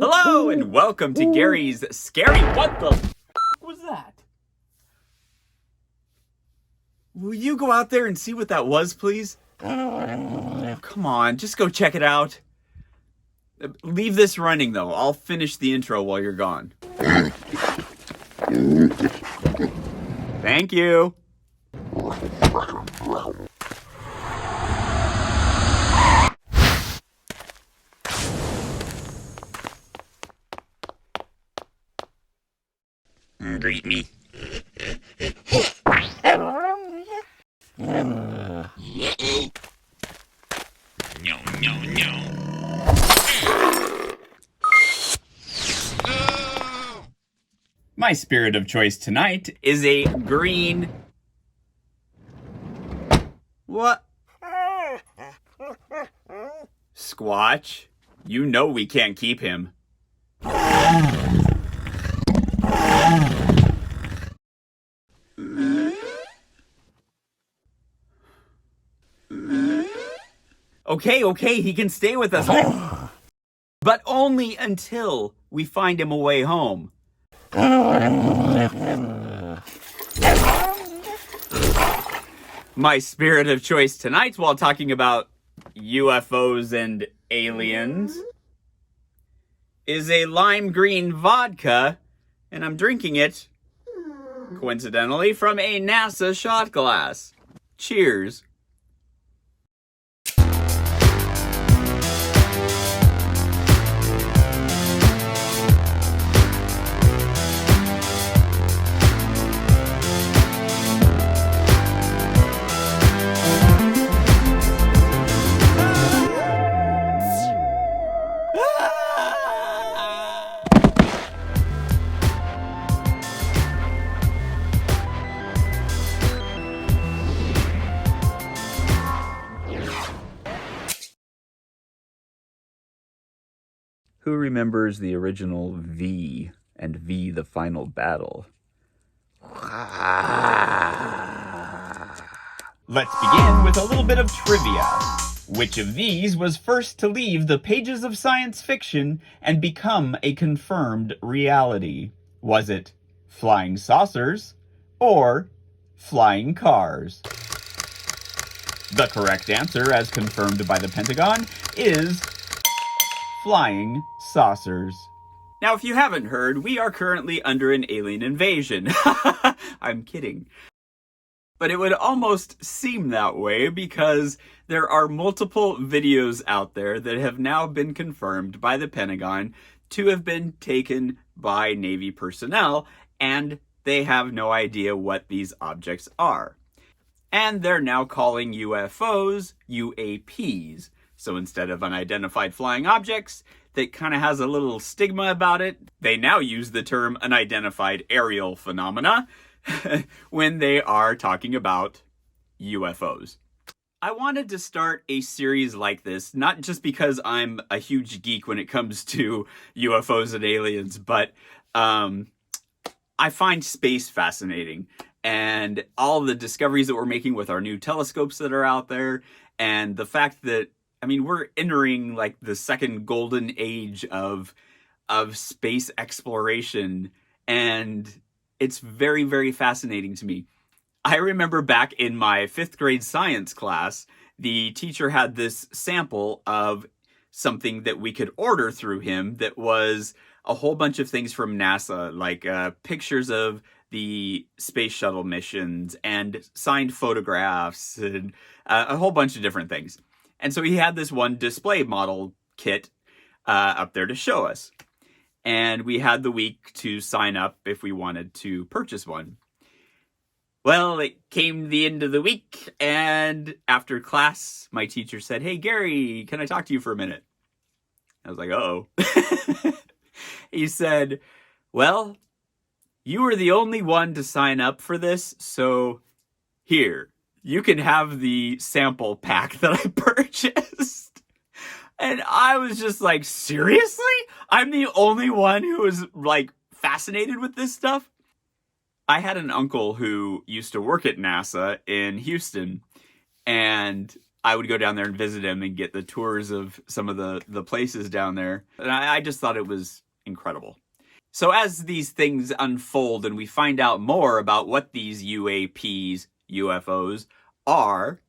Hello and welcome to Gary's Scary What the f was that? Will you go out there and see what that was, please? Come on, just go check it out. Leave this running, though. I'll finish the intro while you're gone. Thank you. Greet me. No, no, no. My spirit of choice tonight is a green... What? Squatch, you know we can't keep him. Okay, he can stay with us. But only until we find him a way home. My spirit of choice tonight, while talking about UFOs and aliens, is a lime green vodka, and I'm drinking it, coincidentally, from a NASA shot glass. Cheers. Who remembers the original V and V the Final Battle? Let's begin with a little bit of trivia. Which of these was first to leave the pages of science fiction and become a confirmed reality? Was it flying saucers or flying cars? The correct answer, as confirmed by the Pentagon, is flying saucers. Now, if you haven't heard, we are currently under an alien invasion. I'm kidding. But it would almost seem that way because there are multiple videos out there that have now been confirmed by the Pentagon to have been taken by Navy personnel, and they have no idea what these objects are. And they're now calling UFOs UAPs. So instead of unidentified flying objects, that kind of has a little stigma about it, they now use the term unidentified aerial phenomena when they are talking about UFOs. I wanted to start a series like this, not just because I'm a huge geek when it comes to UFOs and aliens, but I find space fascinating. And all the discoveries that we're making with our new telescopes that are out there, and the fact that, I mean, we're entering like the second golden age of space exploration, and it's very, very fascinating to me. I remember back in my 5th grade science class, the teacher had this sample of something that we could order through him that was a whole bunch of things from NASA, like pictures of the space shuttle missions and signed photographs and a whole bunch of different things. And so he had this one display model kit up there to show us. And we had the week to sign up if we wanted to purchase one. Well, it came the end of the week, and after class, my teacher said, "Hey, Gary, can I talk to you for a minute?" I was like, uh-oh. He said, "Well, you were the only one to sign up for this, so here, you can have the sample pack that I purchased." And I was just like, seriously? I'm the only one who was like fascinated with this stuff? I had an uncle who used to work at NASA in Houston, and I would go down there and visit him and get the tours of some of the places down there. And I just thought it was incredible. So as these things unfold and we find out more about what these UAPs, UFOs, are,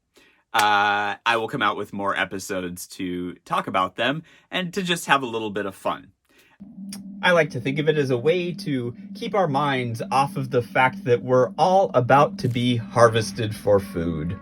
I will come out with more episodes to talk about them and to just have a little bit of fun. I like to think of it as a way to keep our minds off of the fact that we're all about to be harvested for food.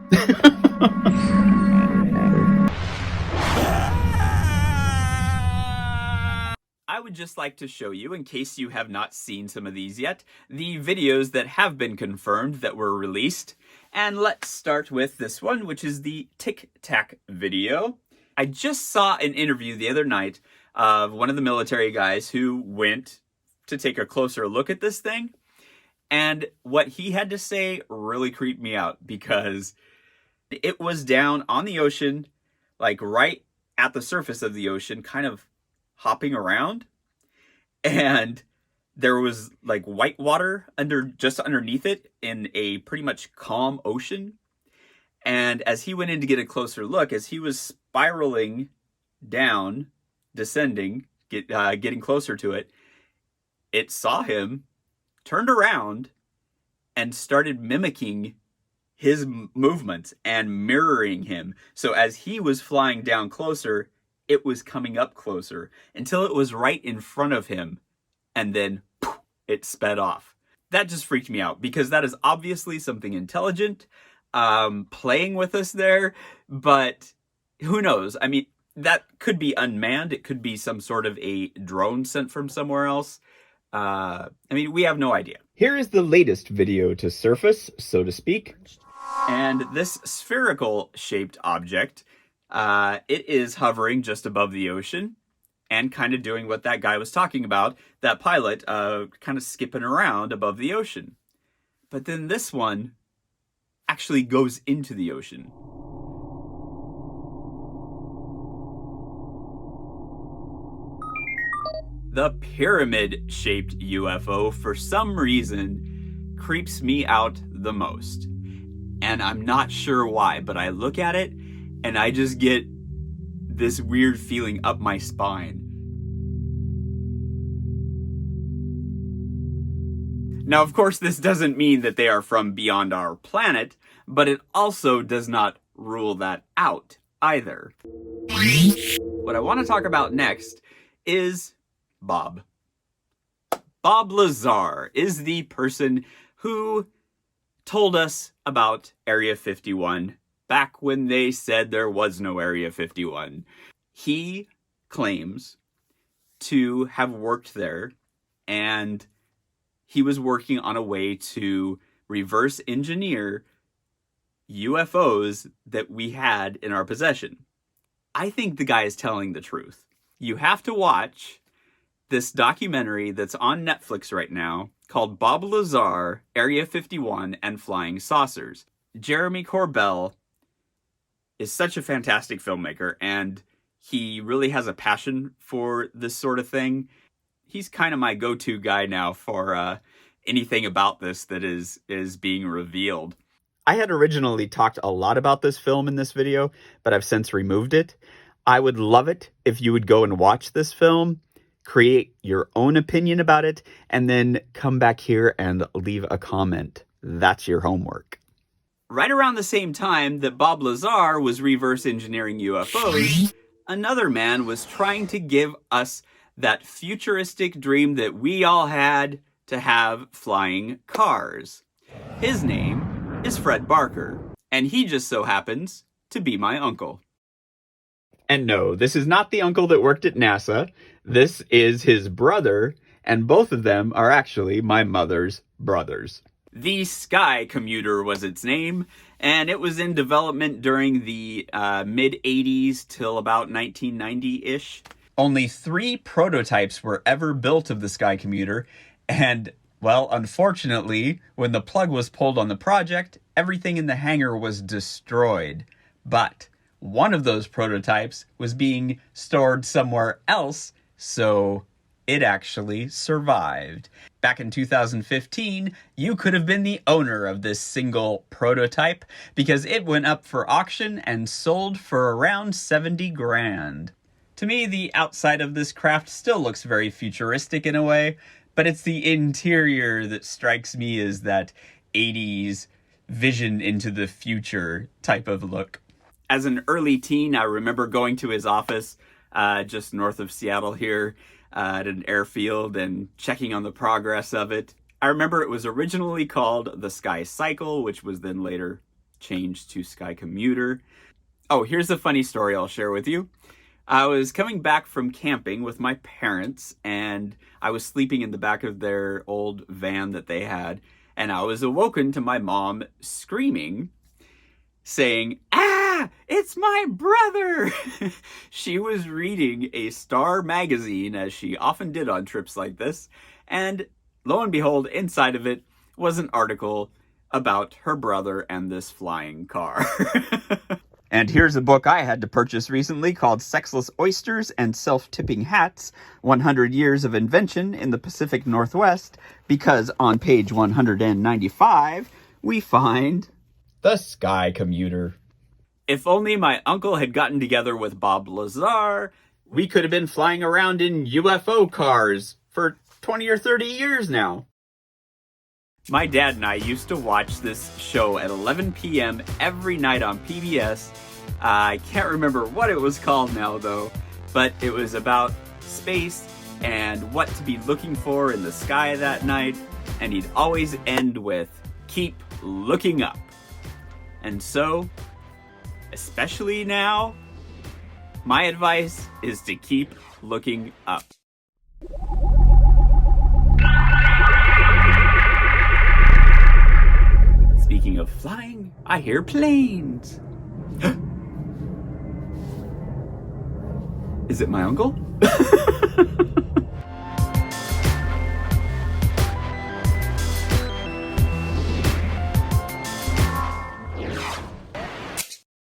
I would just like to show you, in case you have not seen some of these yet, the videos that have been confirmed that were released. And let's start with this one, which is the Tic Tac video. I just saw an interview the other night of one of the military guys who went to take a closer look at this thing. And what he had to say really creeped me out, because it was down on the ocean, like right at the surface of the ocean, kind of hopping around. And there was like white water just underneath it in a pretty much calm ocean. And as he went in to get a closer look, as he was spiraling down, descending, getting closer to it, it saw him, turned around, and started mimicking his movements and mirroring him. So as he was flying down closer, it was coming up closer until it was right in front of him, and then poof, it sped off. That just freaked me out, because that is obviously something intelligent playing with us there, but who knows? I mean, that could be unmanned. It could be some sort of a drone sent from somewhere else. I mean, we have no idea. Here is the latest video to surface, so to speak. And this spherical shaped object, it is hovering just above the ocean and kind of doing what that guy was talking about, that pilot, kind of skipping around above the ocean. But then this one actually goes into the ocean. The pyramid-shaped UFO, for some reason, creeps me out the most. And I'm not sure why, but I look at it and I just get this weird feeling up my spine. Now, of course, this doesn't mean that they are from beyond our planet, but it also does not rule that out either. What I want to talk about next is Bob. Bob Lazar is the person who told us about Area 51 back when they said there was no Area 51. He claims to have worked there, and he was working on a way to reverse engineer UFOs that we had in our possession. I think the guy is telling the truth. You have to watch this documentary that's on Netflix right now called Bob Lazar, Area 51, and Flying Saucers. Jeremy Corbell is such a fantastic filmmaker, and he really has a passion for this sort of thing. He's kind of my go-to guy now for anything about this that is being revealed. I had originally talked a lot about this film in this video, but I've since removed it. I would love it if you would go and watch this film, create your own opinion about it, and then come back here and leave a comment. That's your homework. Right around the same time that Bob Lazar was reverse engineering UFOs, another man was trying to give us that futuristic dream that we all had to have flying cars. His name is Fred Barker, and he just so happens to be my uncle. And no, this is not the uncle that worked at NASA. This is his brother, and both of them are actually my mother's brothers. The Sky Commuter was its name, and it was in development during the mid-'80s till about 1990-ish. Only 3 prototypes were ever built of the Sky Commuter, and, well, unfortunately, when the plug was pulled on the project, everything in the hangar was destroyed. But one of those prototypes was being stored somewhere else, so it actually survived. Back in 2015, you could have been the owner of this single prototype because it went up for auction and sold for around 70 grand. To me, the outside of this craft still looks very futuristic in a way, but it's the interior that strikes me as that 80s vision into the future type of look. As an early teen, I remember going to his office just north of Seattle here at an airfield and checking on the progress of it. I remember it was originally called the Sky Cycle, which was then later changed to Sky Commuter. Oh, here's a funny story I'll share with you. I was coming back from camping with my parents, and I was sleeping in the back of their old van that they had, and I was awoken to my mom screaming, saying, "Ah, it's my brother!" She was reading a Star magazine, as she often did on trips like this, and lo and behold, inside of it was an article about her brother and this flying car. And here's a book I had to purchase recently called Sexless Oysters and Self-Tipping Hats, 100 Years of Invention in the Pacific Northwest, because on page 195, we find the Sky Commuter. If only my uncle had gotten together with Bob Lazar, we could have been flying around in UFO cars for 20 or 30 years now. My dad and I used to watch this show at 11 p.m. every night on PBS. I can't remember what it was called now, though, but it was about space and what to be looking for in the sky that night, and he'd always end with, "Keep looking up." And so, especially now, my advice is to keep looking up. Speaking of flying, I hear planes. Is it my uncle?